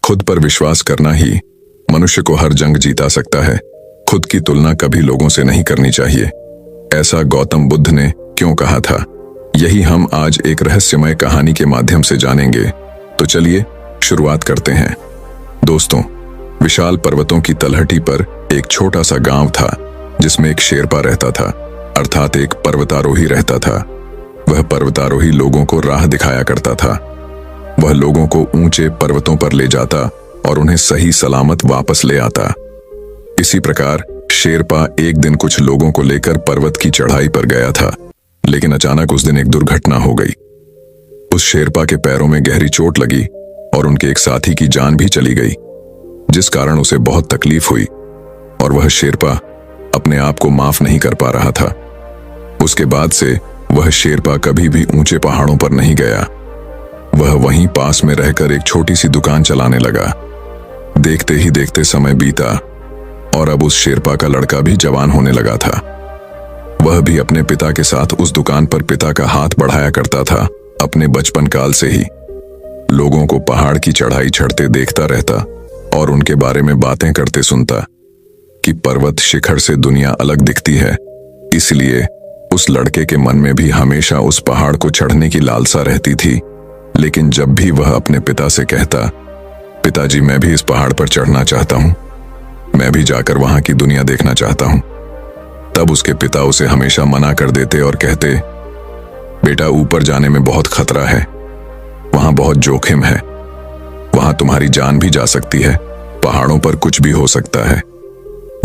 खुद पर विश्वास करना ही मनुष्य को हर जंग जीता सकता है। खुद की तुलना कभी लोगों से नहीं करनी चाहिए। ऐसा गौतम बुद्ध ने क्यों कहा था, यही हम आज एक रहस्यमय कहानी के माध्यम से जानेंगे। तो चलिए शुरुआत करते हैं। दोस्तों, विशाल पर्वतों की तलहटी पर एक छोटा सा गांव था जिसमें एक शेरपा रहता था, अर्थात एक पर्वतारोही रहता था। वह पर्वतारोही लोगों को राह दिखाया करता था। वह लोगों को ऊंचे पर्वतों पर ले जाता और उन्हें सही सलामत वापस ले आता। इसी प्रकार शेरपा एक दिन कुछ लोगों को लेकर पर्वत की चढ़ाई पर गया था, लेकिन अचानक उस दिन एक दुर्घटना हो गई। उस शेरपा के पैरों में गहरी चोट लगी और उनके एक साथी की जान भी चली गई, जिस कारण उसे बहुत तकलीफ हुई और वह शेरपा अपने आप को माफ नहीं कर पा रहा था। उसके बाद से वह शेरपा कभी भी ऊंचे पहाड़ों पर नहीं गया। वह वहीं पास में रहकर एक छोटी सी दुकान चलाने लगा। देखते ही देखते समय बीता और अब उस शेरपा का लड़का भी जवान होने लगा था। वह भी अपने पिता के साथ उस दुकान पर पिता का हाथ बढ़ाया करता था। अपने बचपन काल से ही लोगों को पहाड़ की चढ़ाई चढ़ते देखता रहता और उनके बारे में बातें करते सुनता कि पर्वत शिखर से दुनिया अलग दिखती है। इसलिए उस लड़के के मन में भी हमेशा उस पहाड़ को चढ़ने की लालसा रहती थी। लेकिन जब भी वह अपने पिता से कहता, पिताजी मैं भी इस पहाड़ पर चढ़ना चाहता हूं, मैं भी जाकर वहां की दुनिया देखना चाहता हूं, तब उसके पिता उसे हमेशा मना कर देते और कहते, बेटा ऊपर जाने में बहुत खतरा है, वहां बहुत जोखिम है, वहां तुम्हारी जान भी जा सकती है, पहाड़ों पर कुछ भी हो सकता है,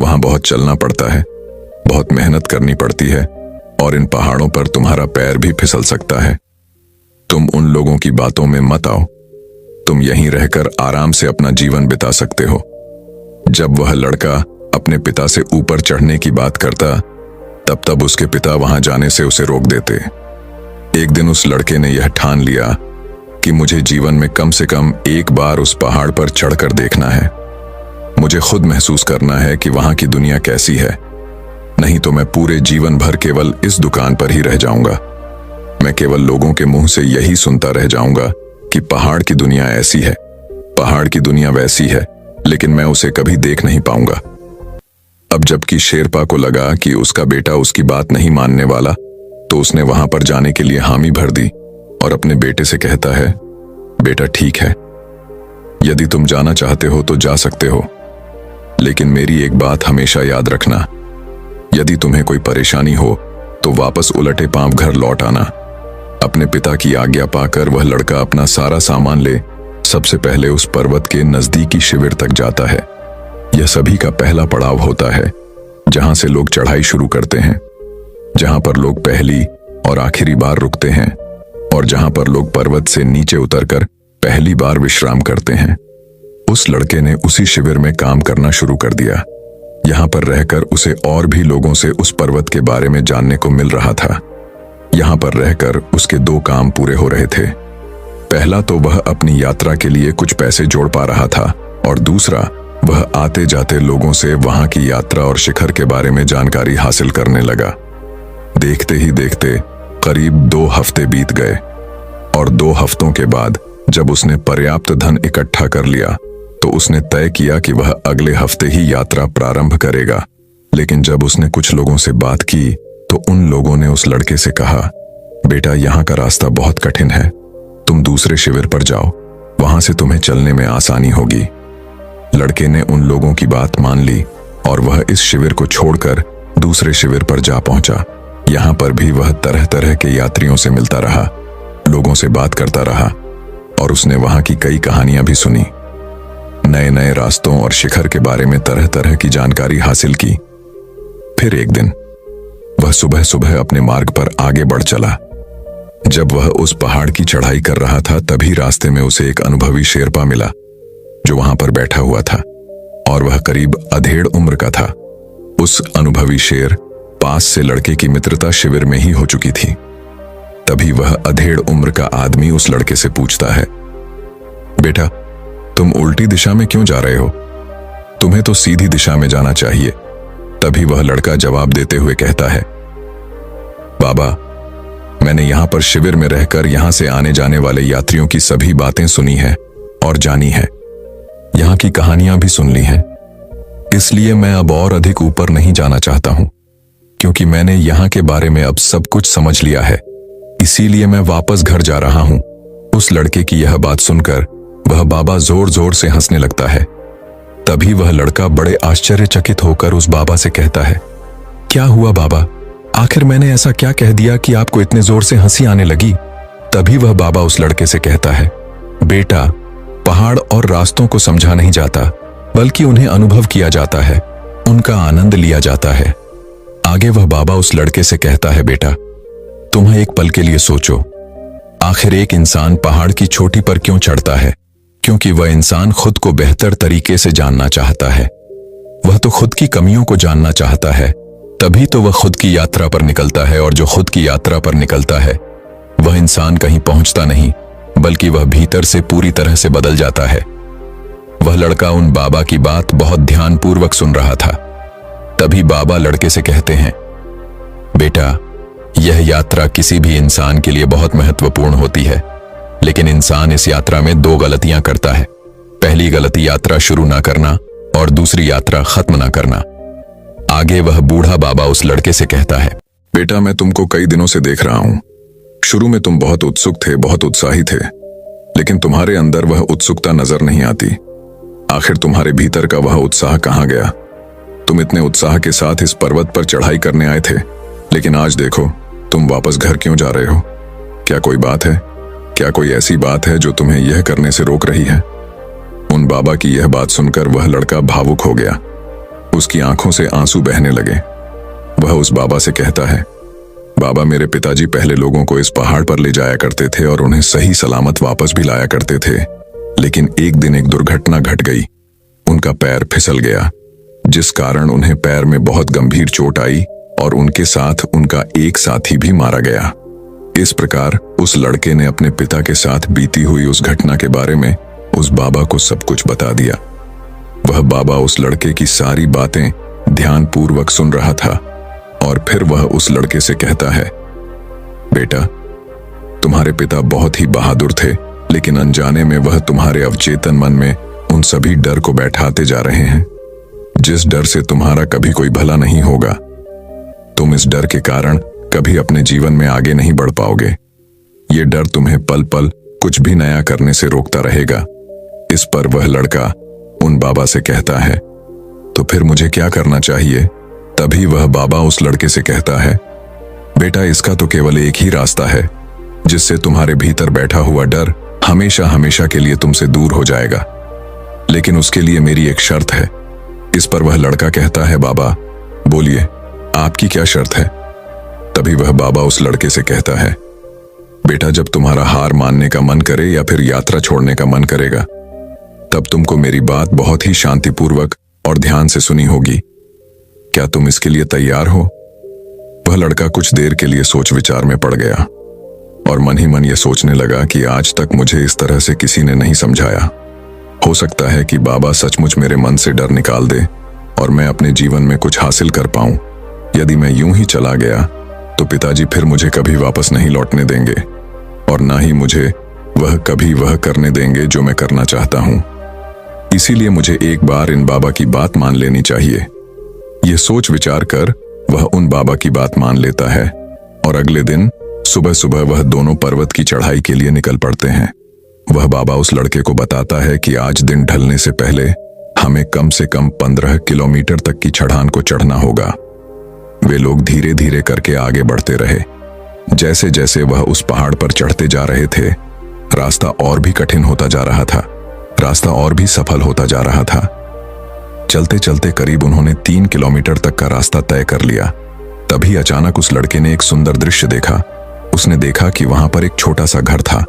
वहां बहुत चलना पड़ता है, बहुत मेहनत करनी पड़ती है और इन पहाड़ों पर तुम्हारा पैर भी फिसल सकता है। तुम उन लोगों की बातों में मत आओ, तुम यहीं रहकर आराम से अपना जीवन बिता सकते हो। जब वह लड़का अपने पिता से ऊपर चढ़ने की बात करता, तब उसके पिता वहां जाने से उसे रोक देते। एक दिन उस लड़के ने यह ठान लिया कि मुझे जीवन में कम से कम एक बार उस पहाड़ पर चढ़कर देखना है। मुझे खुद महसूस करना है कि वहां की दुनिया कैसी है, नहीं तो मैं पूरे जीवन भर केवल इस दुकान पर ही रह जाऊंगा। मैं केवल लोगों के मुंह से यही सुनता रह जाऊंगा कि पहाड़ की दुनिया ऐसी है, पहाड़ की दुनिया वैसी है, लेकिन मैं उसे कभी देख नहीं पाऊंगा। अब जबकि शेरपा को लगा कि उसका बेटा उसकी बात नहीं मानने वाला, तो उसने वहां पर जाने के लिए हामी भर दी और अपने बेटे से कहता है, बेटा ठीक है, यदि तुम जाना चाहते हो तो जा सकते हो, लेकिन मेरी एक बात हमेशा याद रखना, यदि तुम्हें कोई परेशानी हो तो वापस उलटे पांव घर लौट आना। अपने पिता की आज्ञा पाकर वह लड़का अपना सारा सामान ले सबसे पहले उस पर्वत के नजदीकी शिविर तक जाता है। यह सभी का पहला पड़ाव होता है, जहां से लोग चढ़ाई शुरू करते हैं, जहां पर लोग पहली और आखिरी बार रुकते हैं और जहां पर लोग पर्वत से नीचे उतरकर पहली बार विश्राम करते हैं। उस लड़के ने उसी शिविर में काम करना शुरू कर दिया। यहां पर रहकर उसे और भी लोगों से उस पर्वत के बारे में जानने को मिल रहा था। यहां पर रहकर उसके दो काम पूरे हो रहे थे। पहला तो वह अपनी यात्रा के लिए कुछ पैसे जोड़ पा रहा था और दूसरा वह आते जाते लोगों से वहां की यात्रा और शिखर के बारे में जानकारी हासिल करने लगा। देखते ही देखते करीब 2 हफ्ते बीत गए और 2 हफ्तों के बाद जब उसने पर्याप्त धन इकट्ठा कर लिया तो उसने तय किया कि वह अगले हफ्ते ही यात्रा प्रारंभ करेगा। लेकिन जब उसने कुछ लोगों से बात की तो उन लोगों ने उस लड़के से कहा, बेटा यहाँ का रास्ता बहुत कठिन है, तुम दूसरे शिविर पर जाओ, वहां से तुम्हें चलने में आसानी होगी। लड़के ने उन लोगों की बात मान ली और वह इस शिविर को छोड़कर दूसरे शिविर पर जा पहुंचा। यहाँ पर भी वह तरह तरह के यात्रियों से मिलता रहा, लोगों से बात करता रहा और उसने वहां की कई कहानियां भी सुनी। नए नए रास्तों और शिखर के बारे में तरह तरह की जानकारी हासिल की। फिर एक दिन वह सुबह सुबह अपने मार्ग पर आगे बढ़ चला। जब वह उस पहाड़ की चढ़ाई कर रहा था तभी रास्ते में उसे एक अनुभवी शेरपा मिला जो वहां पर बैठा हुआ था और वह करीब अधेड़ उम्र का था। उस अनुभवी शेर पास से लड़के की मित्रता शिविर में ही हो चुकी थी। तभी वह अधेड़ उम्र का आदमी उस लड़के से पूछता है, बेटा तुम उल्टी दिशा में क्यों जा रहे हो? तुम्हें तो सीधी दिशा में जाना चाहिए। तभी वह लड़का जवाब देते हुए कहता है, बाबा मैंने यहां पर शिविर में रहकर यहां से आने जाने वाले यात्रियों की सभी बातें सुनी है और जानी है। यहाँ की कहानियां भी सुन ली हैं। इसलिए मैं अब और अधिक ऊपर नहीं जाना चाहता हूं, क्योंकि मैंने यहाँ के बारे में अब सब कुछ समझ लिया है। इसीलिए मैं वापस घर जा रहा हूं। उस लड़के की यह बात सुनकर वह बाबा जोर जोर से हंसने लगता है। तभी वह लड़का बड़े आश्चर्यचकित होकर उस बाबा से कहता है, क्या हुआ बाबा? आखिर मैंने ऐसा क्या कह दिया कि आपको इतने जोर से हंसी आने लगी? तभी वह बाबा उस लड़के से कहता है, बेटा, पहाड़ और रास्तों को समझा नहीं जाता, बल्कि उन्हें अनुभव किया जाता है, उनका आनंद लिया जाता है। आगे वह बाबा उस लड़के से कहता है, बेटा, तुम्हें एक पल के लिए सोचो, आखिर एक इंसान पहाड़ की चोटी पर क्यों चढ़ता है? क्योंकि वह इंसान खुद को बेहतर तरीके से जानना चाहता है। वह तो खुद की कमियों को जानना चाहता है, तभी तो वह खुद की यात्रा पर निकलता है। और जो खुद की यात्रा पर निकलता है, वह इंसान कहीं पहुंचता नहीं, बल्कि वह भीतर से पूरी तरह से बदल जाता है। वह लड़का उन बाबा की बात बहुत ध्यानपूर्वक सुन रहा था। तभी बाबा लड़के से कहते हैं, बेटा, यह यात्रा किसी भी इंसान के लिए बहुत महत्वपूर्ण होती है, लेकिन इंसान इस यात्रा में 2 गलतियां करता है। पहली गलती यात्रा शुरू ना करना और दूसरी यात्रा खत्म ना करना। आगे वह बूढ़ा बाबा उस लड़के से कहता है, बेटा, मैं तुमको कई दिनों से देख रहा हूं। शुरू में तुम बहुत उत्सुक थे, बहुत उत्साही थे, लेकिन तुम्हारे अंदर वह उत्सुकता नजर नहीं आती। आखिर तुम्हारे भीतर का वह उत्साह कहां गया? तुम इतने उत्साह के साथ इस पर्वत पर चढ़ाई करने आए थे, लेकिन आज देखो, तुम वापस घर क्यों जा रहे हो? क्या कोई बात है? क्या कोई ऐसी बात है जो तुम्हें यह करने से रोक रही है? उन बाबा की यह बात सुनकर वह लड़का भावुक हो गया। उसकी आंखों से आंसू बहने लगे। वह उस बाबा से कहता है, बाबा, मेरे पिताजी पहले लोगों को इस पहाड़ पर ले जाया करते थे और उन्हें सही सलामत वापस भी लाया करते थे, लेकिन एक दिन एक दुर्घटना घट गई। उनका पैर फिसल गया, जिस कारण उन्हें पैर में बहुत गंभीर चोट आई और उनके साथ उनका एक साथी भी मारा गया। इस प्रकार उस लड़के ने अपने पिता के साथ बीती हुई उस घटना के बारे में उस बाबा को सब कुछ बता दिया। वह बाबा उस लड़के की सारी बातें ध्यानपूर्वक सुन रहा था और फिर वह उस लड़के से कहता है, बेटा, तुम्हारे पिता बहुत ही बहादुर थे, लेकिन अनजाने में वह तुम्हारे अवचेतन मन में उन सभी डर को बैठाते जा रहे हैं, जिस डर से तुम्हारा कभी कोई भला नहीं होगा। तुम इस डर के कारण कभी अपने जीवन में आगे नहीं बढ़ पाओगे। ये डर तुम्हें पल पल कुछ भी नया करने से रोकता रहेगा। इस पर वह लड़का उन बाबा से कहता है, तो फिर मुझे क्या करना चाहिए? तभी वह बाबा उस लड़के से कहता है, बेटा, इसका तो केवल एक ही रास्ता है, जिससे तुम्हारे भीतर बैठा हुआ डर हमेशा हमेशा के लिए तुमसे दूर हो जाएगा। लेकिन उसके लिए मेरी एक शर्त है। इस पर वह लड़का कहता है, बाबा, बोलिए, आपकी क्या शर्त है? तभी वह बाबा उस लड़के से कहता है, बेटा, जब तुम्हारा हार मानने का मन करे या फिर यात्रा छोड़ने का मन करेगा, तब तुमको मेरी बात बहुत ही शांतिपूर्वक और ध्यान से सुनी होगी। क्या तुम इसके लिए तैयार हो? वह लड़का कुछ देर के लिए सोच विचार में पड़ गया और मन ही मन यह सोचने लगा कि आज तक मुझे इस तरह से किसी ने नहीं समझाया। हो सकता है कि बाबा सचमुच मेरे मन से डर निकाल दे और मैं अपने जीवन में कुछ हासिल कर पाऊं। यदि मैं यूं ही चला गया तो पिताजी फिर मुझे कभी वापस नहीं लौटने देंगे और ना ही मुझे वह कभी वह करने देंगे जो मैं करना चाहता हूं। इसीलिए मुझे एक बार इन बाबा की बात मान लेनी चाहिए। यह सोच विचार कर वह उन बाबा की बात मान लेता है और अगले दिन सुबह सुबह वह दोनों पर्वत की चढ़ाई के लिए निकल पड़ते हैं। वह बाबा उस लड़के को बताता है कि आज दिन ढलने से पहले हमें कम से कम 15 किलोमीटर तक की चढ़ान को चढ़ना होगा। वे लोग धीरे धीरे करके आगे बढ़ते रहे। जैसे जैसे वह उस पहाड़ पर चढ़ते जा रहे थे, रास्ता और भी कठिन होता जा रहा था, रास्ता और भी सफल होता जा रहा था। चलते चलते करीब उन्होंने 3 किलोमीटर तक का रास्ता तय कर लिया। तभी अचानक उस लड़के ने एक सुंदर दृश्य देखा। उसने देखा कि वहां पर एक छोटा सा घर था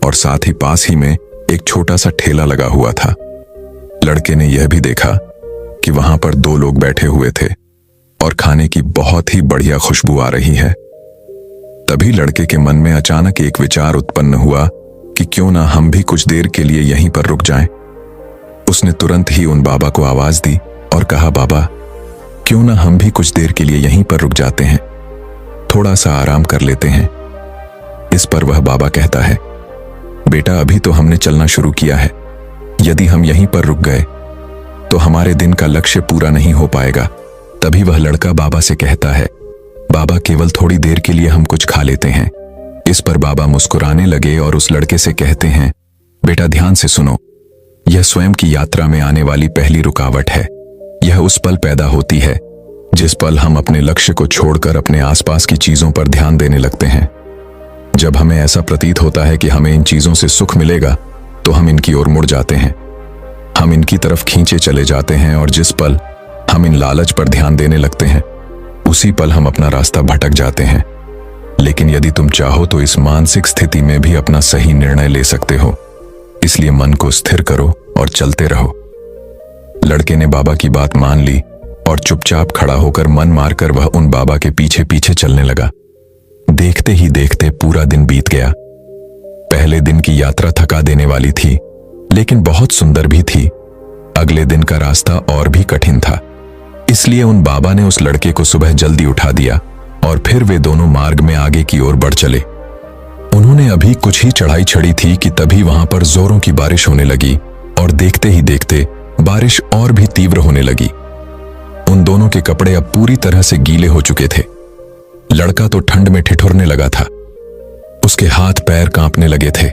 और साथ ही पास ही में एक छोटा सा ठेला लगा हुआ था। लड़के ने यह भी देखा कि वहां पर 2 लोग बैठे हुए थे और खाने की बहुत ही बढ़िया खुशबू आ रही है। तभी लड़के के मन में अचानक एक विचार उत्पन्न हुआ कि क्यों ना हम भी कुछ देर के लिए यहीं पर रुक जाएं। उसने तुरंत ही उन बाबा को आवाज दी और कहा, बाबा, क्यों ना हम भी कुछ देर के लिए यहीं पर रुक जाते हैं, थोड़ा सा आराम कर लेते हैं। इस पर वह बाबा कहता है, बेटा, अभी तो हमने चलना शुरू किया है, यदि हम यहीं पर रुक गए तो हमारे दिन का लक्ष्य पूरा नहीं हो पाएगा। तभी वह लड़का बाबा से कहता है, बाबा केवल थोड़ी देर के लिए हम कुछ खा लेते हैं। इस पर बाबा मुस्कुराने लगे और उस लड़के से कहते हैं, बेटा ध्यान से सुनो, यह स्वयं की यात्रा में आने वाली पहली रुकावट है। यह उस पल पैदा होती है जिस पल हम अपने लक्ष्य को छोड़कर अपने आसपास की चीजों पर ध्यान देने लगते हैं। जब हमें ऐसा प्रतीत होता है कि हमें इन चीजों से सुख मिलेगा तो हम इनकी ओर मुड़ जाते हैं, हम इनकी तरफ खींचे चले जाते हैं और जिस पल हम इन लालच पर ध्यान देने लगते हैं उसी पल हम अपना रास्ता भटक जाते हैं। लेकिन यदि तुम चाहो तो इस मानसिक स्थिति में भी अपना सही निर्णय ले सकते हो। इसलिए मन को स्थिर करो और चलते रहो। लड़के ने बाबा की बात मान ली और चुपचाप खड़ा होकर मन मारकर वह उन बाबा के पीछे पीछे चलने लगा। देखते ही देखते पूरा दिन बीत गया। पहले दिन की यात्रा थका देने वाली थी, लेकिन बहुत सुंदर भी थी। अगले दिन का रास्ता और भी कठिन था, इसलिए उन बाबा ने उस लड़के को सुबह जल्दी उठा दिया और फिर वे दोनों मार्ग में आगे की ओर बढ़ चले। उन्होंने अभी कुछ ही चढ़ाई चढ़ी थी कि तभी वहां पर जोरों की बारिश होने लगी और देखते ही देखते बारिश और भी तीव्र होने लगी। उन दोनों के कपड़े अब पूरी तरह से गीले हो चुके थे। लड़का तो ठंड में ठिठुरने लगा था, उसके हाथ पैर कांपने लगे थे।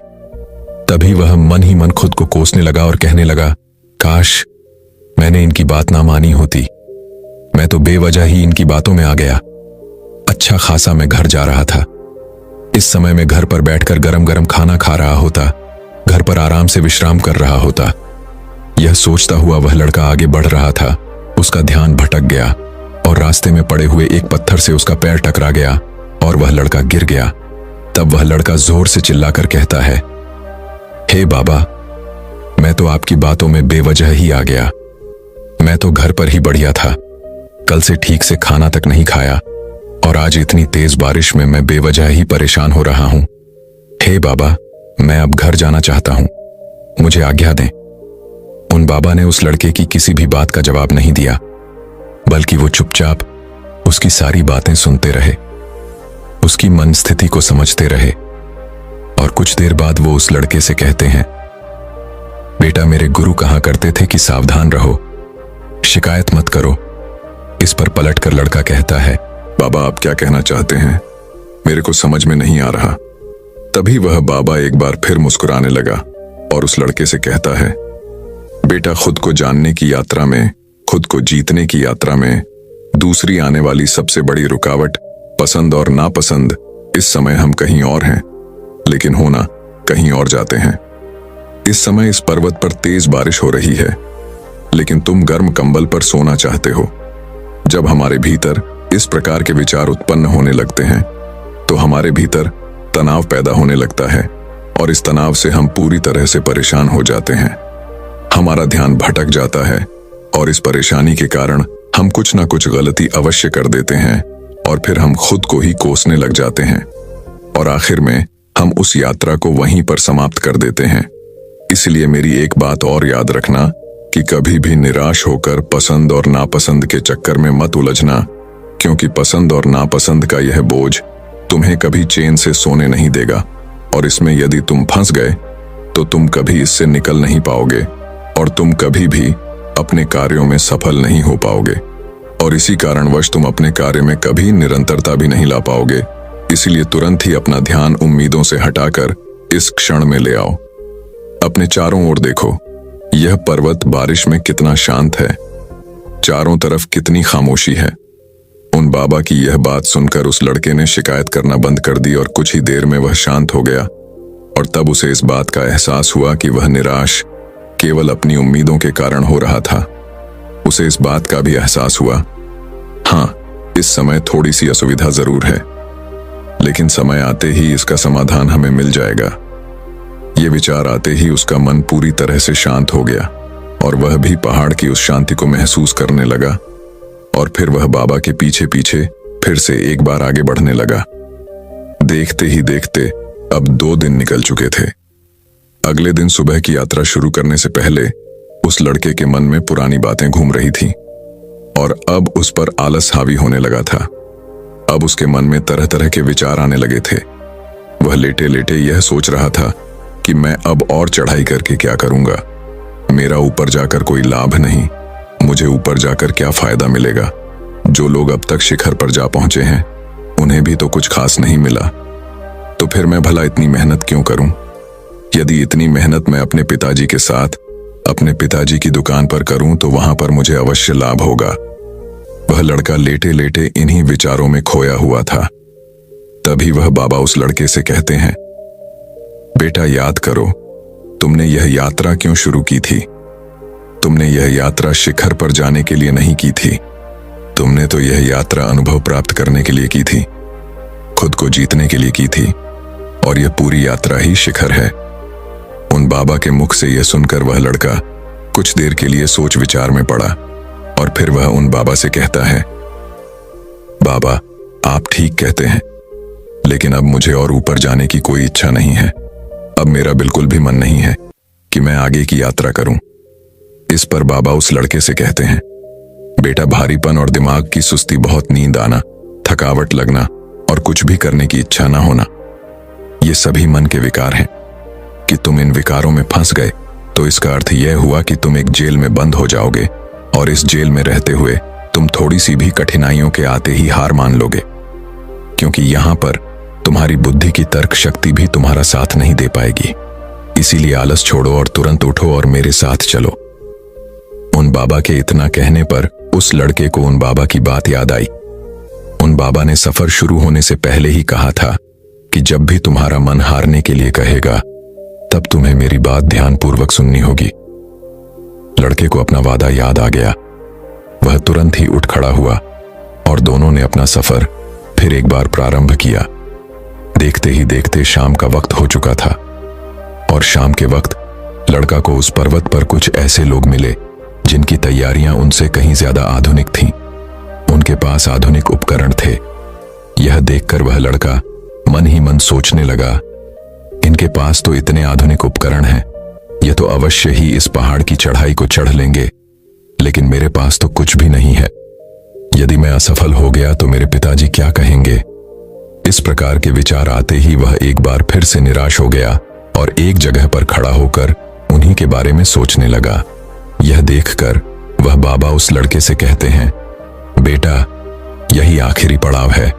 तभी वह मन ही मन खुद को कोसने लगा और कहने लगा, काश मैंने इनकी बात ना मानी होती। मैं तो बेवजह ही इनकी बातों में आ गया। अच्छा खासा मैं घर जा रहा था। इस समय मैं घर पर बैठकर गरम गरम खाना खा रहा होता, घर पर आराम से विश्राम कर रहा होता। यह सोचता हुआ वह लड़का आगे बढ़ रहा था। उसका ध्यान भटक गया और रास्ते में पड़े हुए एक पत्थर से उसका पैर टकरा गया और वह लड़का गिर गया। तब वह लड़का जोर से चिल्लाकर कहता है, हे बाबा, मैं तो आपकी बातों में बेवजह ही आ गया। मैं तो घर पर ही बढ़िया था, कल से ठीक से खाना तक नहीं खाया और आज इतनी तेज बारिश में मैं बेवजह ही परेशान हो रहा हूं। हे बाबा, मैं अब घर जाना चाहता हूं, मुझे आज्ञा दें। उन बाबा ने उस लड़के की किसी भी बात का जवाब नहीं दिया, बल्कि वो चुपचाप उसकी सारी बातें सुनते रहे, उसकी मन स्थिति को समझते रहे। और कुछ देर बाद वो उस लड़के से कहते हैं, बेटा, मेरे गुरु कहा करते थे कि सावधान रहो, शिकायत मत करो। इस पर पलटकर लड़का कहता है, बाबा आप क्या कहना चाहते हैं, मेरे को समझ में नहीं आ रहा। तभी वह बाबा एक बार फिर मुस्कुराने लगा और उस लड़के से कहता है, बेटा, खुद को जानने की यात्रा में, खुद को जीतने की यात्रा में दूसरी आने वाली सबसे बड़ी रुकावट पसंद और नापसंद। इस समय हम कहीं और हैं, लेकिन होना कहीं और जाते हैं। इस समय इस पर्वत पर तेज बारिश हो रही है, लेकिन तुम गर्म कंबल पर सोना चाहते हो। जब हमारे भीतर इस प्रकार के विचार उत्पन्न होने लगते हैं तो हमारे भीतर तनाव पैदा होने लगता है और इस तनाव से हम पूरी तरह से परेशान हो जाते हैं। हमारा ध्यान भटक जाता है और इस परेशानी के कारण हम कुछ ना कुछ गलती अवश्य कर देते हैं और फिर हम खुद को ही कोसने लग जाते हैं और आखिर में हम उस यात्रा को वहीं पर समाप्त कर देते हैं। इसलिए मेरी एक बात और याद रखना कि कभी भी निराश होकर पसंद और नापसंद के चक्कर में मत उलझना, क्योंकि पसंद और नापसंद का यह बोझ तुम्हें कभी चैन से सोने नहीं देगा और इसमें यदि तुम फंस गए तो तुम कभी इससे निकल नहीं पाओगे और तुम कभी भी अपने कार्यों में सफल नहीं हो पाओगे और इसी कारणवश तुम अपने कार्य में कभी निरंतरता भी नहीं ला पाओगे। इसलिए तुरंत ही अपना ध्यान उम्मीदों से हटाकर इस क्षण में ले आओ। अपने चारों ओर देखो, यह पर्वत बारिश में कितना शांत है, चारों तरफ कितनी खामोशी है। उन बाबा की यह बात सुनकर उस लड़के ने शिकायत करना बंद कर दी और कुछ ही देर में वह शांत हो गया और तब उसे इस बात का एहसास हुआ कि वह निराश केवल अपनी उम्मीदों के कारण हो रहा था। उसे इस बात का भी एहसास हुआ, हाँ, इस समय थोड़ी सी असुविधा जरूर है, लेकिन समय आते ही इसका समाधान हमें मिल जाएगा। ये विचार आते ही उसका मन पूरी तरह से शांत हो गया और वह भी पहाड़ की उस शांति को महसूस करने लगा और फिर वह बाबा के पीछे पीछे फिर से एक बार आगे बढ़ने लगा। देखते ही देखते अब 2 दिन निकल चुके थे। अगले दिन सुबह की यात्रा शुरू करने से पहले उस लड़के के मन में पुरानी बातें घूम रही थीं और अब उस पर आलस हावी होने लगा था। अब उसके मन में तरह तरह के विचार आने लगे थे। वह लेटे लेटे यह सोच रहा था कि मैं अब और चढ़ाई करके क्या करूंगा। मेरा ऊपर जाकर कोई लाभ नहीं। मुझे ऊपर जाकर क्या फायदा मिलेगा? जो लोग अब तक शिखर पर जा पहुंचे हैं उन्हें भी तो कुछ खास नहीं मिला। तो फिर मैं भला इतनी मेहनत क्यों करूं? यदि इतनी मेहनत मैं अपने पिताजी के साथ अपने पिताजी की दुकान पर करूं तो वहां पर मुझे अवश्य लाभ होगा। वह लड़का लेटे लेटे इन्हीं विचारों में खोया हुआ था। तभी वह बाबा उस लड़के से कहते हैं, बेटा याद करो, तुमने यह यात्रा क्यों शुरू की थी? तुमने यह यात्रा शिखर पर जाने के लिए नहीं की थी। तुमने तो यह यात्रा अनुभव प्राप्त करने के लिए की थी, खुद को जीतने के लिए की थी। और यह पूरी यात्रा ही शिखर है। उन बाबा के मुख से यह सुनकर वह लड़का कुछ देर के लिए सोच विचार में पड़ा और फिर वह उन बाबा से कहता है, बाबा आप ठीक कहते हैं, लेकिन अब मुझे और ऊपर जाने की कोई इच्छा नहीं है। अब मेरा बिल्कुल भी मन नहीं है कि मैं आगे की यात्रा करूं। इस पर बाबा उस लड़के से कहते हैं, बेटा भारीपन और दिमाग की सुस्ती, बहुत नींद आना, थकावट लगना और कुछ भी करने की इच्छा ना होना, ये सभी मन के विकार हैं। कि तुम इन विकारों में फंस गए तो इसका अर्थ यह हुआ कि तुम एक जेल में बंद हो जाओगे और इस जेल में रहते हुए तुम थोड़ी सी भी कठिनाइयों के आते ही हार मान लोगे, क्योंकि यहां पर तुम्हारी बुद्धि की तर्क शक्ति भी तुम्हारा साथ नहीं दे पाएगी। इसीलिए आलस छोड़ो और तुरंत उठो और मेरे साथ चलो। उन बाबा के इतना कहने पर उस लड़के को उन बाबा की बात याद आई। उन बाबा ने सफर शुरू होने से पहले ही कहा था कि जब भी तुम्हारा मन हारने के लिए कहेगा तब तुम्हें मेरी बात ध्यानपूर्वक सुननी होगी। लड़के को अपना वादा याद आ गया। वह तुरंत ही उठ खड़ा हुआ और दोनों ने अपना सफर फिर एक बार प्रारंभ किया। देखते ही देखते शाम का वक्त हो चुका था और शाम के वक्त लड़का को उस पर्वत पर कुछ ऐसे लोग मिले जिनकी तैयारियां उनसे कहीं ज्यादा आधुनिक थीं। उनके पास आधुनिक उपकरण थे। यह देखकर वह लड़का मन ही मन सोचने लगा, इनके पास तो इतने आधुनिक उपकरण हैं, यह तो अवश्य ही इस पहाड़ की चढ़ाई को चढ़ लेंगे, लेकिन मेरे पास तो कुछ भी नहीं है। यदि मैं असफल हो गया तो मेरे पिताजी क्या कहेंगे? इस प्रकार के विचार आते ही वह एक बार फिर से निराश हो गया और एक जगह पर खड़ा होकर उन्हीं के बारे में सोचने लगा। यह देखकर वह बाबा उस लड़के से कहते हैं, बेटा यही आखिरी पड़ाव है।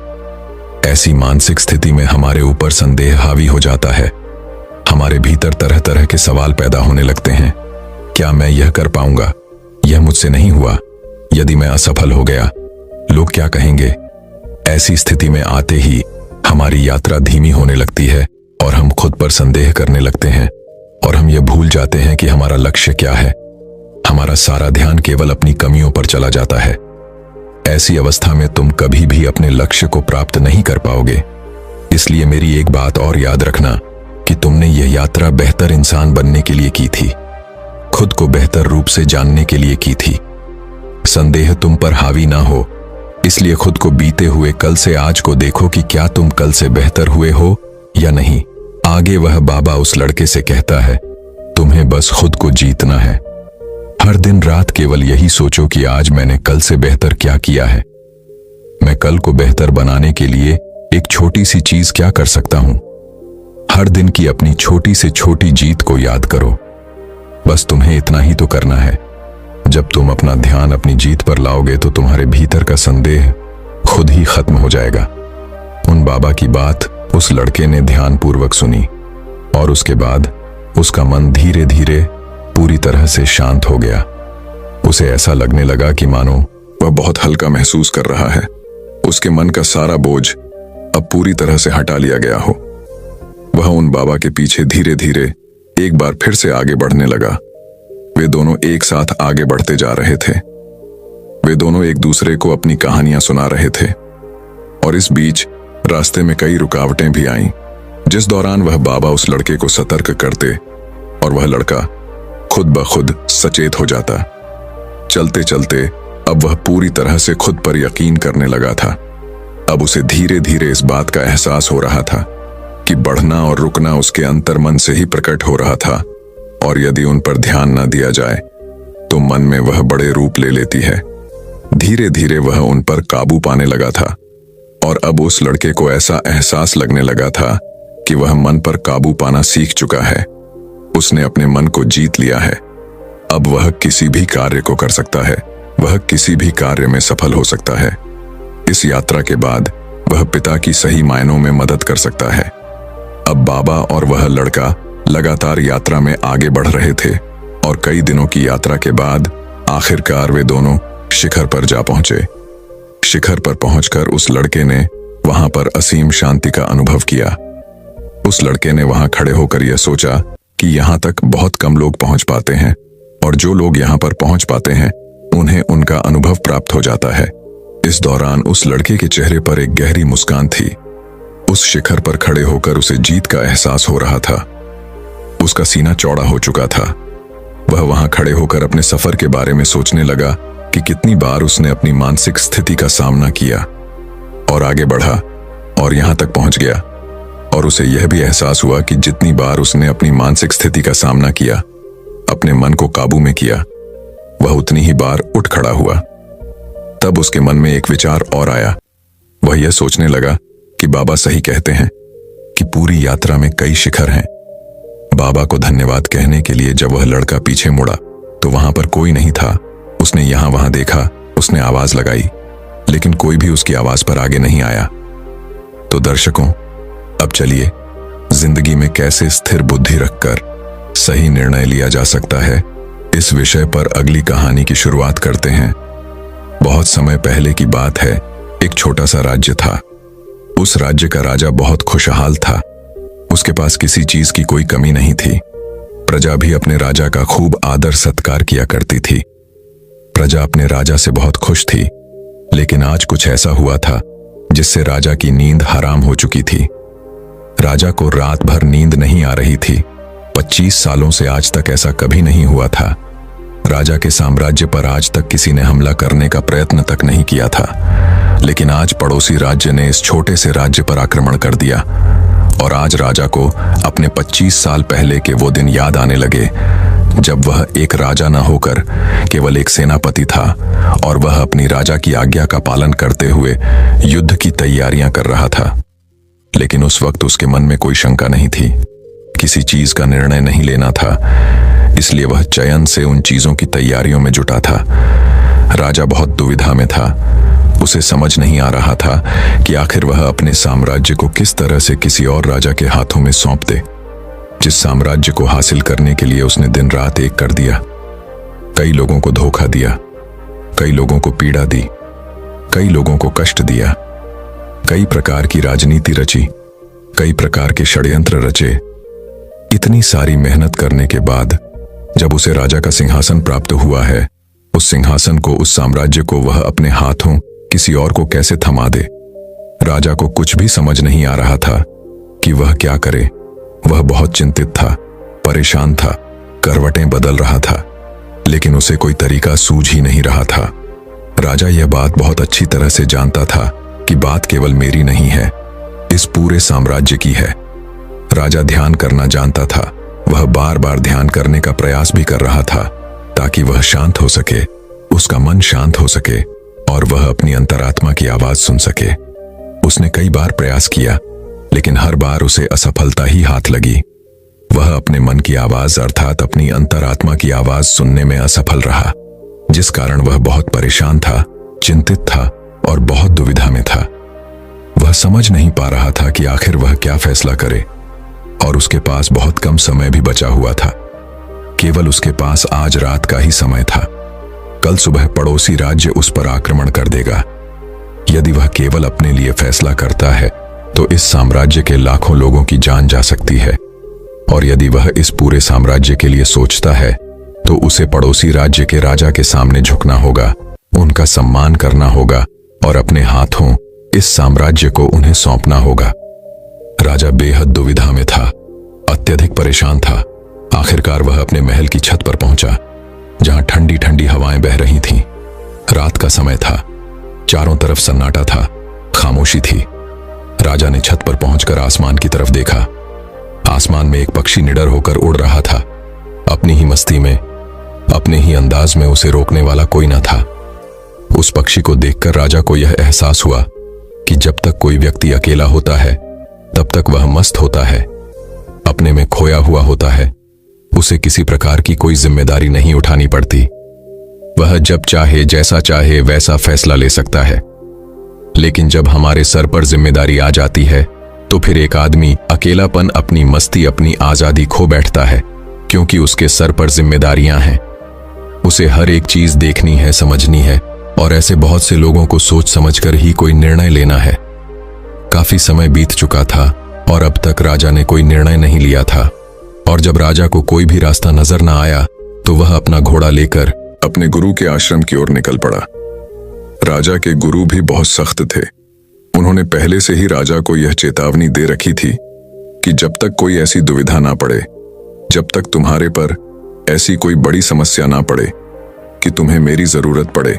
ऐसी मानसिक स्थिति में हमारे ऊपर संदेह हावी हो जाता है। हमारे भीतर तरह तरह के सवाल पैदा होने लगते हैं। क्या मैं यह कर पाऊंगा? यह मुझसे नहीं हुआ। यदि मैं असफल हो गया, लोग क्या कहेंगे? ऐसी स्थिति में आते ही हमारी यात्रा धीमी होने लगती है और हम खुद पर संदेह करने लगते हैं और हम यह भूल जाते हैं कि हमारा लक्ष्य क्या है। हमारा सारा ध्यान केवल अपनी कमियों पर चला जाता है। ऐसी अवस्था में तुम कभी भी अपने लक्ष्य को प्राप्त नहीं कर पाओगे। इसलिए मेरी एक बात और याद रखना कि तुमने यह यात्रा बेहतर इंसान बनने के लिए की थी, खुद को बेहतर रूप से जानने के लिए की थी। संदेह तुम पर हावी ना हो, इसलिए खुद को बीते हुए कल से आज को देखो कि क्या तुम कल से बेहतर हुए हो या नहीं। आगे वह बाबा उस लड़के से कहता है, तुम्हें बस खुद को जीतना है। हर दिन रात केवल यही सोचो कि आज मैंने कल से बेहतर क्या किया है। मैं कल को बेहतर बनाने के लिए एक छोटी सी चीज क्या कर सकता हूं। हर दिन की अपनी छोटी से छोटी जीत को याद करो। बस तुम्हें इतना ही तो करना है। जब तुम अपना ध्यान अपनी जीत पर लाओगे तो तुम्हारे भीतर का संदेह खुद ही खत्म हो जाएगा। उन बाबा की बात उस लड़के ने ध्यानपूर्वक सुनी और उसके बाद उसका मन धीरे धीरे पूरी तरह से शांत हो गया। उसे ऐसा लगने लगा कि मानो वह बहुत हल्का महसूस कर रहा है। उसके मन का सारा बोझ अब पूरी तरह से हटा लिया गया हो। वह उन बाबा के पीछे धीरे धीरे एक बार फिर से आगे बढ़ने लगा। वे दोनों एक साथ आगे बढ़ते जा रहे थे। वे दोनों एक दूसरे को अपनी कहानियां सुना रहे थे और इस बीच रास्ते में कई रुकावटें भी आईं, जिस दौरान वह बाबा उस लड़के को सतर्क करते और वह लड़का खुद ब खुद सचेत हो जाता। चलते चलते अब वह पूरी तरह से खुद पर यकीन करने लगा था। अब उसे धीरे धीरे इस बात का एहसास हो रहा था कि बढ़ना और रुकना उसके अंतर्मन से ही प्रकट हो रहा था और यदि उन पर ध्यान न दिया जाए तो मन में वह बड़े रूप ले लेती है। धीरे धीरे वह उन पर काबू पाने लगा था और अब उस लड़के को ऐसा एहसास लगने लगा था कि वह मन पर काबू पाना सीख चुका है। उसने अपने मन को जीत लिया है। अब वह किसी भी कार्य को कर सकता है, वह किसी भी कार्य में सफल हो सकता है। इस यात्रा के बाद वह पिता की सही मायनों में मदद कर सकता है। अब बाबा और वह लड़का लगातार यात्रा में आगे बढ़ रहे थे और कई दिनों की यात्रा के बाद आखिरकार वे दोनों शिखर पर जा पहुंचे। शिखर पर पहुंचकर उस लड़के ने वहां पर असीम शांति का अनुभव किया। उस लड़के ने वहां खड़े होकर यह सोचा कि यहां तक बहुत कम लोग पहुंच पाते हैं और जो लोग यहां पर पहुंच पाते हैं उन्हें उनका अनुभव प्राप्त हो जाता है। इस दौरान उस लड़के के चेहरे पर एक गहरी मुस्कान थी। उस शिखर पर खड़े होकर उसे जीत का एहसास हो रहा था। उसका सीना चौड़ा हो चुका था। वह वहां खड़े होकर अपने सफर के बारे में सोचने लगा कि कितनी बार उसने अपनी मानसिक स्थिति का सामना किया और आगे बढ़ा और यहां तक पहुंच गया। और उसे यह भी एहसास हुआ कि जितनी बार उसने अपनी मानसिक स्थिति का सामना किया, अपने मन को काबू में किया, वह उतनी ही बार उठ खड़ा हुआ। तब उसके मन में एक विचार और आया। वह यह सोचने लगा कि बाबा सही कहते हैं कि पूरी यात्रा में कई शिखर हैं। बाबा को धन्यवाद कहने के लिए जब वह लड़का पीछे मुड़ा तो वहां पर कोई नहीं था। उसने यहां वहां देखा, उसने आवाज लगाई, लेकिन कोई भी उसकी आवाज पर आगे नहीं आया। तो दर्शकों, अब चलिए जिंदगी में कैसे स्थिर बुद्धि रखकर सही निर्णय लिया जा सकता है, इस विषय पर अगली कहानी की शुरुआत करते हैं। बहुत समय पहले की बात है। एक छोटा सा राज्य था। उस राज्य का राजा बहुत खुशहाल था। उसके पास किसी चीज की कोई कमी नहीं थी। प्रजा भी अपने राजा का खूब आदर सत्कार किया करती थी। प्रजा अपने राजा से बहुत खुश थी। लेकिन आज कुछ ऐसा हुआ था जिससे राजा की नींद हराम हो चुकी थी। राजा को रात भर नींद नहीं आ रही थी। 25 सालों से आज तक ऐसा कभी नहीं हुआ था। राजा के साम्राज्य पर आज तक किसी ने हमला करने का प्रयत्न तक नहीं किया था। लेकिन आज पड़ोसी राज्य ने इस छोटे से राज्य पर आक्रमण कर दिया और आज राजा को अपने 25 साल पहले के वो दिन याद आने लगे जब वह एक राजा न होकर केवल एक सेनापति था और वह अपनी राजा की आज्ञा का पालन करते हुए युद्ध की तैयारियां कर रहा था। लेकिन उस वक्त उसके मन में कोई शंका नहीं थी। किसी चीज का निर्णय नहीं लेना था, इसलिए वह चयन से उन चीजों की तैयारियों में जुटा था। राजा बहुत दुविधा में था। उसे समझ नहीं आ रहा था कि आखिर वह अपने साम्राज्य को किस तरह से किसी और राजा के हाथों में सौंप दे, जिस साम्राज्य को हासिल करने के लिए उसने दिन रात एक कर दिया। कई लोगों को धोखा दिया, कई लोगों को पीड़ा दी, कई लोगों को कष्ट दिया, कई प्रकार की राजनीति रची, कई प्रकार के षड्यंत्र रचे। इतनी सारी मेहनत करने के बाद जब उसे राजा का सिंहासन प्राप्त हुआ है, उस सिंहासन को, उस साम्राज्य को वह अपने हाथों किसी और को कैसे थमा दे। राजा को कुछ भी समझ नहीं आ रहा था कि वह क्या करे। वह बहुत चिंतित था, परेशान था, करवटें बदल रहा था, लेकिन उसे कोई तरीका सूझ ही नहीं रहा था। राजा यह बात बहुत अच्छी तरह से जानता था कि बात केवल मेरी नहीं है, इस पूरे साम्राज्य की है। राजा ध्यान करना जानता था। वह बार बार ध्यान करने का प्रयास भी कर रहा था ताकि वह शांत हो सके, उसका मन शांत हो सके और वह अपनी अंतरात्मा की आवाज सुन सके। उसने कई बार प्रयास किया, लेकिन हर बार उसे असफलता ही हाथ लगी। वह अपने मन की आवाज अर्थात अपनी अंतरात्मा की आवाज सुनने में असफल रहा, जिस कारण वह बहुत परेशान था, चिंतित था और बहुत दुविधा में था। वह समझ नहीं पा रहा था कि आखिर वह क्या फैसला करे और उसके पास बहुत कम समय भी बचा हुआ था। केवल उसके पास आज रात का ही समय था। कल सुबह पड़ोसी राज्य उस पर आक्रमण कर देगा। यदि वह केवल अपने लिए फैसला करता है तो इस साम्राज्य के लाखों लोगों की जान जा सकती है, और यदि वह इस पूरे साम्राज्य के लिए सोचता है तो उसे पड़ोसी राज्य के राजा के सामने झुकना होगा, उनका सम्मान करना होगा और अपने हाथों इस साम्राज्य को उन्हें सौंपना होगा। राजा बेहद दुविधा में था, अत्यधिक परेशान था। आखिरकार वह अपने महल की छत पर पहुंचा, जहां ठंडी ठंडी हवाएं बह रही थीं। रात का समय था, चारों तरफ सन्नाटा था, खामोशी थी। राजा ने छत पर पहुंचकर आसमान की तरफ देखा। आसमान में एक पक्षी निडर होकर उड़ रहा था, अपनी ही मस्ती में, अपने ही अंदाज में। उसे रोकने वाला कोई न था। उस पक्षी को देखकर राजा को यह एहसास हुआ कि जब तक कोई व्यक्ति अकेला होता है तब तक वह मस्त होता है, अपने में खोया हुआ होता है। उसे किसी प्रकार की कोई जिम्मेदारी नहीं उठानी पड़ती। वह जब चाहे जैसा चाहे वैसा फैसला ले सकता है। लेकिन जब हमारे सर पर जिम्मेदारी आ जाती है तो फिर एक आदमी अकेलापन, अपनी मस्ती, अपनी आजादी खो बैठता है, क्योंकि उसके सर पर जिम्मेदारियां हैं। उसे हर एक चीज देखनी है, समझनी है, और ऐसे बहुत से लोगों को सोच समझकर ही कोई निर्णय लेना है। काफी समय बीत चुका था और अब तक राजा ने कोई निर्णय नहीं लिया था। और जब राजा को कोई भी रास्ता नजर न आया तो वह अपना घोड़ा लेकर अपने गुरु के आश्रम की ओर निकल पड़ा। राजा के गुरु भी बहुत सख्त थे। उन्होंने पहले से ही राजा को यह चेतावनी दे रखी थी कि जब तक कोई ऐसी दुविधा ना पड़े, जब तक तुम्हारे पर ऐसी कोई बड़ी समस्या ना पड़े कि तुम्हें मेरी जरूरत पड़े,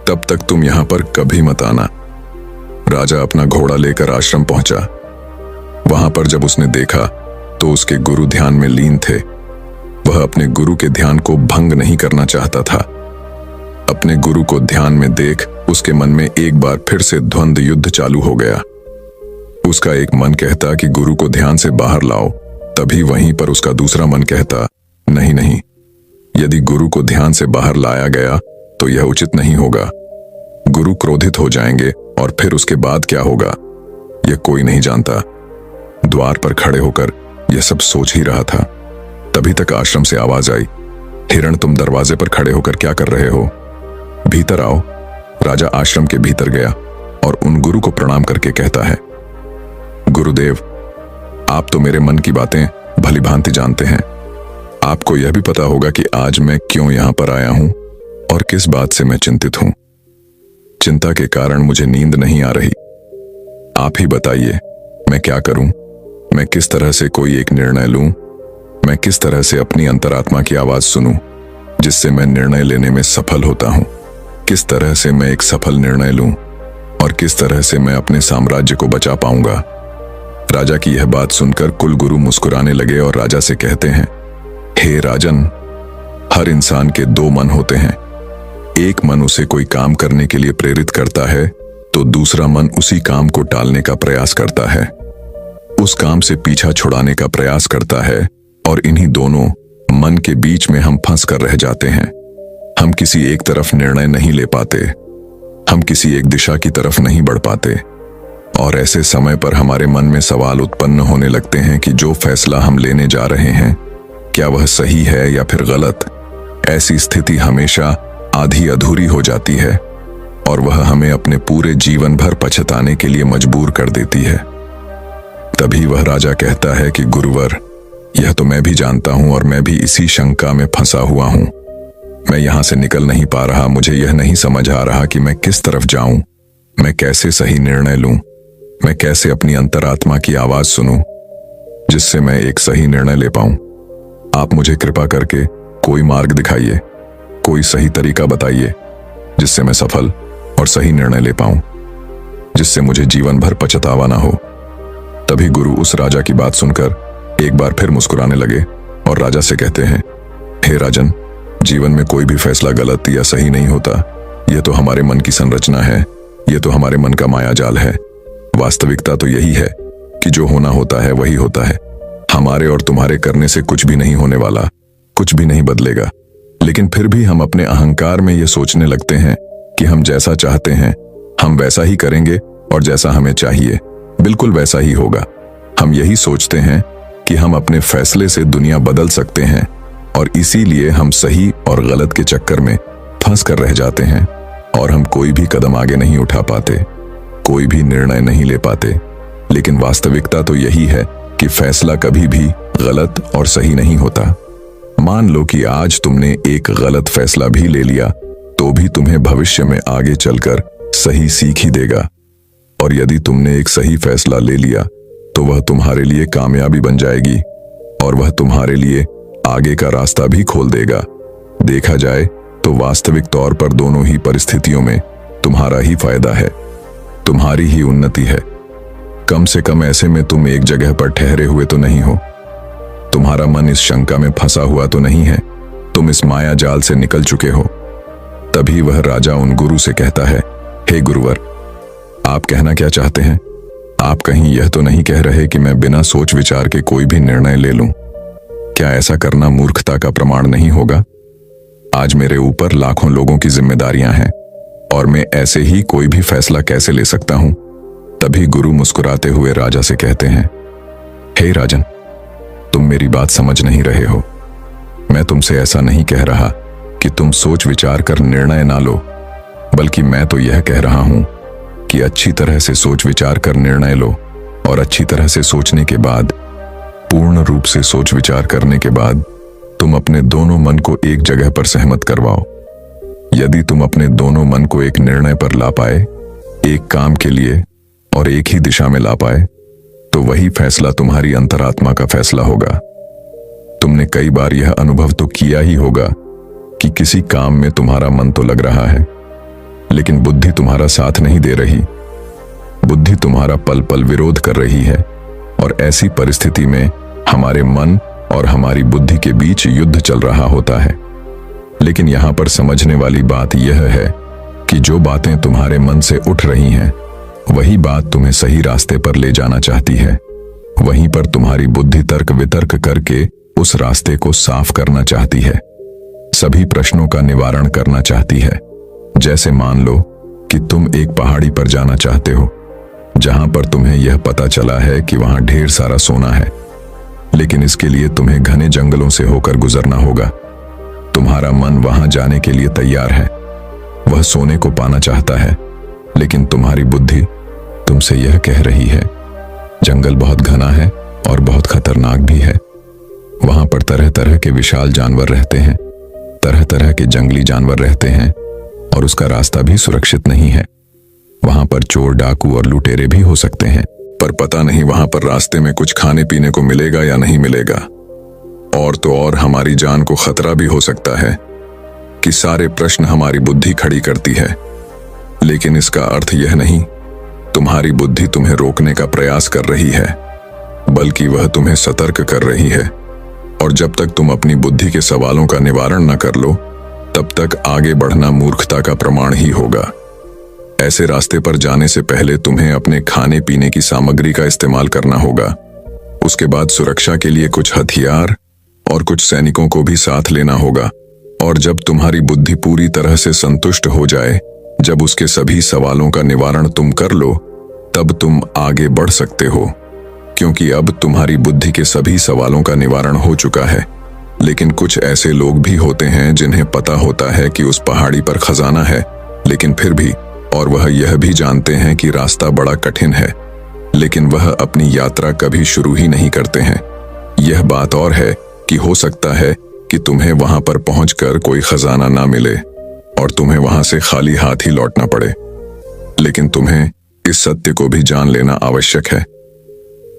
तब तक तुम यहां पर कभी मत आना। राजा अपना घोड़ा लेकर आश्रम पहुंचा। वहां पर जब उसने देखा तो उसके गुरु ध्यान में लीन थे। वह अपने गुरु के ध्यान को भंग नहीं करना चाहता था। अपने गुरु को ध्यान में देख उसके मन में एक बार फिर से द्वंद्व युद्ध चालू हो गया। उसका एक मन कहता कि गुरु को ध्यान से बाहर लाओ, तभी वहीं पर उसका दूसरा मन कहता नहीं नहीं, यदि गुरु को ध्यान से बाहर लाया गया तो यह उचित नहीं होगा। गुरु क्रोधित हो जाएंगे और फिर उसके बाद क्या होगा यह कोई नहीं जानता। द्वार पर खड़े होकर यह सब सोच ही रहा था, तभी तक आश्रम से आवाज आई, हिरण तुम दरवाजे पर खड़े होकर क्या कर रहे हो? भीतर आओ। राजा आश्रम के भीतर गया और उन गुरु को प्रणाम करके कहता है, गुरुदेव, आप तो मेरे मन की बातें भली भांति जानते हैं। आपको यह भी पता होगा कि आज मैं क्यों यहां पर आया हूं और किस बात से मैं चिंतित हूं। चिंता के कारण मुझे नींद नहीं आ रही। आप ही बताइए, मैं क्या करूं? मैं किस तरह से कोई एक निर्णय लूं? मैं किस तरह से अपनी अंतरात्मा की आवाज सुनूं जिससे मैं निर्णय लेने में सफल होता हूं? किस तरह से मैं एक सफल निर्णय लूं और किस तरह से मैं अपने साम्राज्य को बचा पाऊंगा? राजा की यह बात सुनकर कुल गुरु मुस्कुराने लगे और राजा से कहते हैं, हे राजन, हर इंसान के दो मन होते हैं। एक मन उसे कोई काम करने के लिए प्रेरित करता है तो दूसरा मन उसी काम को टालने का प्रयास करता है, उस काम से पीछा छुड़ाने का प्रयास करता है, और इन्हीं दोनों मन के बीच में हम फंस कर रह जाते हैं। हम किसी एक तरफ निर्णय नहीं ले पाते, हम किसी एक दिशा की तरफ नहीं बढ़ पाते, और ऐसे समय पर हमारे मन में सवाल उत्पन्न होने लगते हैं कि जो फैसला हम लेने जा रहे हैं क्या वह सही है या फिर गलत। ऐसी स्थिति हमेशा आधी अधूरी हो जाती है और वह हमें अपने पूरे जीवन भर पछताने के लिए मजबूर कर देती है। तभी वह राजा कहता है कि गुरुवर, यह तो मैं भी जानता हूं और मैं भी इसी शंका में फंसा हुआ हूं। मैं यहां से निकल नहीं पा रहा। मुझे यह नहीं समझ आ रहा कि मैं किस तरफ जाऊं, मैं कैसे सही निर्णय लूं, मैं कैसे अपनी अंतरात्मा की आवाज सुनूं जिससे मैं एक सही निर्णय ले पाऊं। आप मुझे कृपा करके कोई मार्ग दिखाइए, कोई सही तरीका बताइए जिससे मैं सफल और सही निर्णय ले पाऊं, जिससे मुझे जीवन भर पछतावा ना हो। तभी गुरु उस राजा की बात सुनकर एक बार फिर मुस्कुराने लगे और राजा से कहते हैं, हे राजन, जीवन में कोई भी फैसला गलत या सही नहीं होता। यह तो हमारे मन की संरचना है, यह तो हमारे मन का माया जाल है। वास्तविकता तो यही है कि जो होना होता है वही होता है। हमारे और तुम्हारे करने से कुछ भी नहीं होने वाला, कुछ भी नहीं बदलेगा। लेकिन फिर भी हम अपने अहंकार में यह सोचने लगते हैं कि हम जैसा चाहते हैं हम वैसा ही करेंगे और जैसा हमें चाहिए बिल्कुल वैसा ही होगा। हम यही सोचते हैं कि हम अपने फैसले से दुनिया बदल सकते हैं और इसीलिए हम सही और गलत के चक्कर में फंस कर रह जाते हैं और हम कोई भी कदम आगे नहीं उठा पाते, कोई भी निर्णय नहीं ले पाते। लेकिन वास्तविकता तो यही है कि फैसला कभी भी गलत और सही नहीं होता। मान लो कि आज तुमने एक गलत फैसला भी ले लिया तो भी तुम्हें भविष्य में आगे चलकर सही सीख ही देगा, और यदि तुमने एक सही फैसला ले लिया तो वह तुम्हारे लिए कामयाबी बन जाएगी और वह तुम्हारे लिए आगे का रास्ता भी खोल देगा। देखा जाए तो वास्तविक तौर पर दोनों ही परिस्थितियों में तुम्हारा ही फायदा है, तुम्हारी ही उन्नति है। कम से कम ऐसे में तुम एक जगह पर ठहरे हुए तो नहीं हो, तुम्हारा मन इस शंका में फंसा हुआ तो नहीं है, तुम इस माया जाल से निकल चुके हो। तभी वह राजा उन गुरु से कहता है, हे गुरुवर, आप कहना क्या चाहते हैं? आप कहीं यह तो नहीं कह रहे कि मैं बिना सोच विचार के कोई भी निर्णय ले लूं? क्या ऐसा करना मूर्खता का प्रमाण नहीं होगा? आज मेरे ऊपर लाखों लोगों की जिम्मेदारियां हैं और मैं ऐसे ही कोई भी फैसला कैसे ले सकता हूं? तभी गुरु मुस्कुराते हुए राजा से कहते हैं, हे राजन, तुम मेरी बात समझ नहीं रहे हो। मैं तुमसे ऐसा नहीं कह रहा कि तुम सोच विचार कर निर्णय ना लो, बल्कि मैं तो यह कह रहा हूं कि अच्छी तरह से सोच विचार कर निर्णय लो और अच्छी तरह से सोचने के बाद, पूर्ण रूप से सोच विचार करने के बाद तुम अपने दोनों मन को एक जगह पर सहमत करवाओ। यदि तुम अपने दोनों मन को एक निर्णय पर ला पाए, एक काम के लिए और एक ही दिशा में ला पाए, तो वही फैसला तुम्हारी अंतरात्मा का फैसला होगा। तुमने कई बार यह अनुभव तो किया ही होगा कि किसी काम में तुम्हारा मन तो लग रहा है, लेकिन बुद्धि तुम्हारा साथ नहीं दे रही। बुद्धि तुम्हारा पल पल विरोध कर रही है और ऐसी परिस्थिति में हमारे मन और हमारी बुद्धि के बीच युद्ध चल रहा होता है। लेकिन यहां पर समझने वाली बात यह है कि जो बातें तुम्हारे मन से उठ रही हैं, वही बात तुम्हें सही रास्ते पर ले जाना चाहती है। वहीं पर तुम्हारी बुद्धि तर्क वितर्क करके उस रास्ते को साफ करना चाहती है, सभी प्रश्नों का निवारण करना चाहती है। जैसे मान लो कि तुम एक पहाड़ी पर जाना चाहते हो, जहां पर तुम्हें यह पता चला है कि वहां ढेर सारा सोना है, लेकिन इसके लिए तुम्हें घने जंगलों से होकर गुजरना होगा। तुम्हारा मन वहां जाने के लिए तैयार है, वह सोने को पाना चाहता है, लेकिन तुम्हारी बुद्धि तुमसे यह कह रही है, जंगल बहुत घना है और बहुत खतरनाक भी है। वहां पर तरह तरह के विशाल जानवर रहते हैं, तरह तरह के जंगली जानवर रहते हैं और उसका रास्ता भी सुरक्षित नहीं है। वहां पर चोर, डाकू और लुटेरे भी हो सकते हैं, पर पता नहीं वहां पर रास्ते में कुछ खाने पीने को मिलेगा या नहीं मिलेगा। और तो और हमारी जान को खतरा भी हो सकता है कि सारे प्रश्न हमारी बुद्धि खड़ी करती है। लेकिन इसका अर्थ यह नहीं तुम्हारी बुद्धि तुम्हें रोकने का प्रयास कर रही है, बल्कि वह तुम्हें सतर्क कर रही है। और जब तक तुम अपनी बुद्धि के सवालों का निवारण न कर लो, तब तक आगे बढ़ना मूर्खता का प्रमाण ही होगा। ऐसे रास्ते पर जाने से पहले तुम्हें अपने खाने पीने की सामग्री का इस्तेमाल करना होगा। उसके बाद सुरक्षा के लिए कुछ हथियार और कुछ सैनिकों को भी साथ लेना होगा। और जब तुम्हारी बुद्धि पूरी तरह से संतुष्ट हो जाए, जब उसके सभी सवालों का निवारण तुम कर लो, तब तुम आगे बढ़ सकते हो, क्योंकि अब तुम्हारी बुद्धि के सभी सवालों का निवारण हो चुका है। लेकिन कुछ ऐसे लोग भी होते हैं जिन्हें पता होता है कि उस पहाड़ी पर खजाना है, लेकिन फिर भी, और वह यह भी जानते हैं कि रास्ता बड़ा कठिन है, लेकिन वह अपनी यात्रा कभी शुरू ही नहीं करते हैं। यह बात और है कि हो सकता है कि तुम्हें वहां पर पहुंचकर कोई खजाना ना मिले और तुम्हें वहां से खाली हाथ ही लौटना पड़े। लेकिन तुम्हें इस सत्य को भी जान लेना आवश्यक है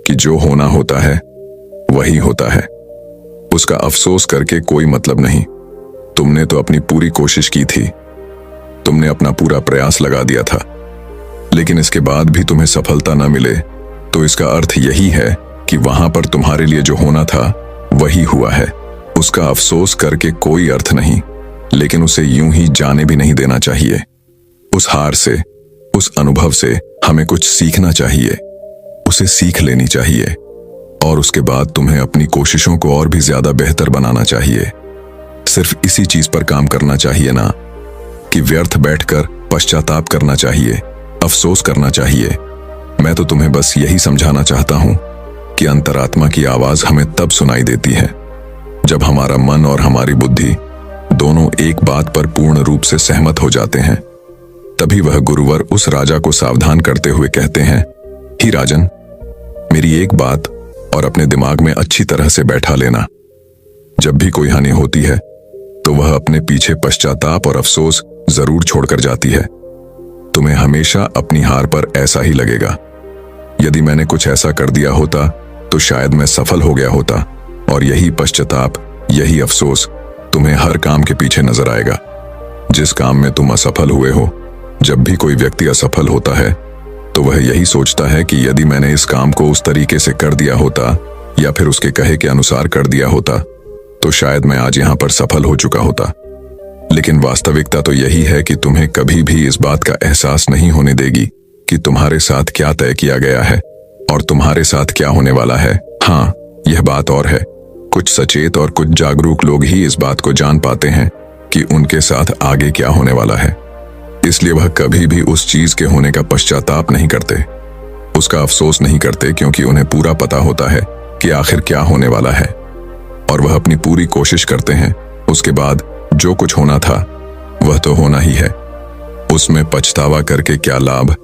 कि जो होना होता है वही होता है। उसका अफसोस करके कोई मतलब नहीं। तुमने तो अपनी पूरी कोशिश की थी, तुमने अपना पूरा प्रयास लगा दिया था, लेकिन इसके बाद भी तुम्हें सफलता न मिले, तो इसका अर्थ यही है कि वहां पर तुम्हारे लिए जो होना था वही हुआ है। उसका अफसोस करके कोई अर्थ नहीं, लेकिन उसे यूं ही जाने भी नहीं देना चाहिए। उस हार से, उस अनुभव से हमें कुछ सीखना चाहिए, उसे सीख लेनी चाहिए और उसके बाद तुम्हें अपनी कोशिशों को और भी ज्यादा बेहतर बनाना चाहिए। सिर्फ इसी चीज पर काम करना चाहिए ना कि व्यर्थ बैठकर पश्चाताप करना चाहिए, अफसोस करना चाहिए। मैं तो तुम्हें बस यही समझाना चाहता हूं कि अंतरात्मा की आवाज हमें तब सुनाई देती है जब हमारा मन और हमारी बुद्धि दोनों एक बात पर पूर्ण रूप से सहमत हो जाते हैं। तभी वह गुरुवर उस राजा को सावधान करते हुए कहते हैं, ही राजन, मेरी एक बात और अपने दिमाग में अच्छी तरह से बैठा लेना। जब भी कोई हानि होती है तो वह अपने पीछे पश्चाताप और अफसोस जरूर छोड़कर जाती है। तुम्हें हमेशा अपनी हार पर ऐसा ही लगेगा। यदि मैंने कुछ ऐसा कर दिया होता तो शायद मैं सफल हो गया होता, और यही पश्चाताप, यही अफसोस तुम्हें हर काम के पीछे नजर आएगा। जिस काम में तुम असफल हुए हो, जब भी कोई व्यक्ति असफल होता है तो वह यही सोचता है कि यदि मैंने इस काम को उस तरीके से कर दिया होता या फिर उसके कहे के अनुसार कर दिया होता तो शायद मैं आज यहां पर सफल हो चुका होता। लेकिन वास्तविकता तो यही है कि तुम्हें कभी भी इस बात का एहसास नहीं होने देगी कि तुम्हारे साथ क्या तय किया गया है और तुम्हारे साथ क्या होने वाला है। हाँ, यह बात और है, कुछ सचेत और कुछ जागरूक लोग ही इस बात को जान पाते हैं कि उनके साथ आगे क्या होने वाला है। इसलिए वह कभी भी उस चीज के होने का पश्चाताप नहीं करते, उसका अफसोस नहीं करते, क्योंकि उन्हें पूरा पता होता है कि आखिर क्या होने वाला है और वह अपनी पूरी कोशिश करते हैं। उसके बाद जो कुछ होना था वह तो होना ही है, उसमें पछतावा करके क्या लाभ।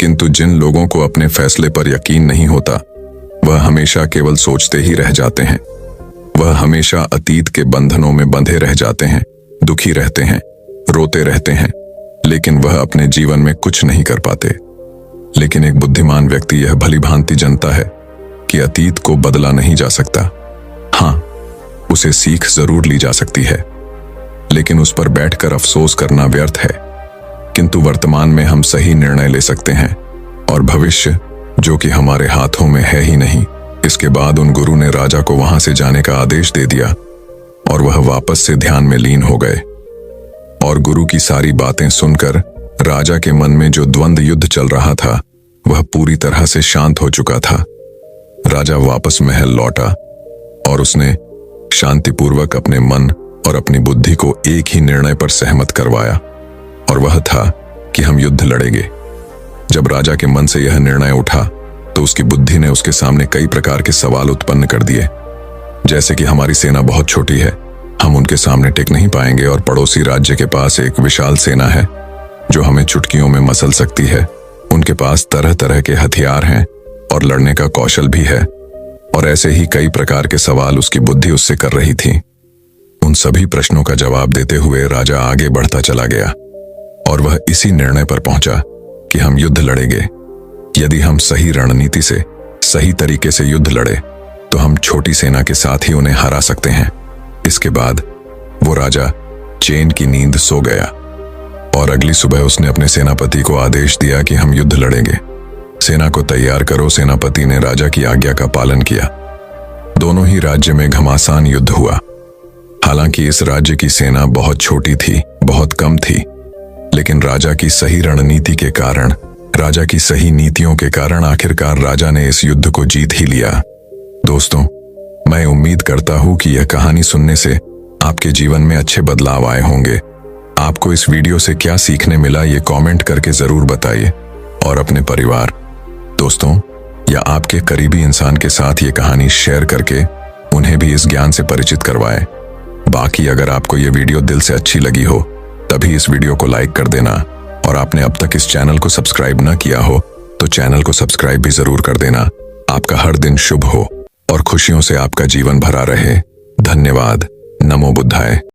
किंतु जिन लोगों को अपने फैसले पर यकीन नहीं होता वह हमेशा केवल सोचते ही रह जाते हैं। वह हमेशा अतीत के बंधनों में बंधे रह जाते हैं, दुखी रहते हैं, रोते रहते हैं, लेकिन वह अपने जीवन में कुछ नहीं कर पाते। लेकिन एक बुद्धिमान व्यक्ति यह भली भांति जानता है कि अतीत को बदला नहीं जा सकता। हाँ, उसे सीख जरूर ली जा सकती है, लेकिन उस पर बैठकर अफसोस करना व्यर्थ है। किंतु वर्तमान में हम सही निर्णय ले सकते हैं और भविष्य, जो कि हमारे हाथों में है ही नहीं। इसके बाद उन गुरु ने राजा को वहां से जाने का आदेश दे दिया और वह वापस से ध्यान में लीन हो गए। और गुरु की सारी बातें सुनकर राजा के मन में जो द्वंद्व युद्ध चल रहा था वह पूरी तरह से शांत हो चुका था। राजा वापस महल लौटा और उसने शांतिपूर्वक अपने मन और अपनी बुद्धि को एक ही निर्णय पर सहमत करवाया, और वह था कि हम युद्ध लड़ेंगे। जब राजा के मन से यह निर्णय उठा तो उसकी बुद्धि ने उसके सामने कई प्रकार के सवाल उत्पन्न कर दिए, जैसे कि हमारी सेना बहुत छोटी है, हम उनके सामने टिक नहीं पाएंगे, और पड़ोसी राज्य के पास एक विशाल सेना है जो हमें चुटकियों में मसल सकती है। उनके पास तरह तरह के हथियार हैं और लड़ने का कौशल भी है। और ऐसे ही कई प्रकार के सवाल उसकी बुद्धि उससे कर रही थी। उन सभी प्रश्नों का जवाब देते हुए राजा आगे बढ़ता चला गया और वह इसी निर्णय पर पहुंचा कि हम युद्ध लड़ेंगे। यदि हम सही रणनीति से, सही तरीके से युद्ध लड़े तो हम छोटी सेना के साथ ही उन्हें हरा सकते हैं। इसके बाद वो राजा चैन की नींद सो गया और अगली सुबह उसने अपने सेनापति को आदेश दिया कि हम युद्ध लड़ेंगे, सेना को तैयार करो। सेनापति ने राजा की आज्ञा का पालन किया। दोनों ही राज्य में घमासान युद्ध हुआ। हालांकि इस राज्य की सेना बहुत छोटी थी, बहुत कम थी, लेकिन राजा की सही रणनीति के कारण, राजा की सही नीतियों के कारण आखिरकार राजा ने इस युद्ध को जीत ही लिया। दोस्तों, मैं उम्मीद करता हूं कि यह कहानी सुनने से आपके जीवन में अच्छे बदलाव आए होंगे। आपको इस वीडियो से क्या सीखने मिला ये कमेंट करके जरूर बताइए, और अपने परिवार, दोस्तों या आपके करीबी इंसान के साथ ये कहानी शेयर करके उन्हें भी इस ज्ञान से परिचित करवाएं। बाकी अगर आपको ये वीडियो दिल से अच्छी लगी हो तभी इस वीडियो को लाइक कर देना, और आपने अब तक इस चैनल को सब्सक्राइब न किया हो तो चैनल को सब्सक्राइब भी जरूर कर देना। आपका हर दिन शुभ हो और खुशियों से आपका जीवन भरा रहे। धन्यवाद। नमो बुद्धाय।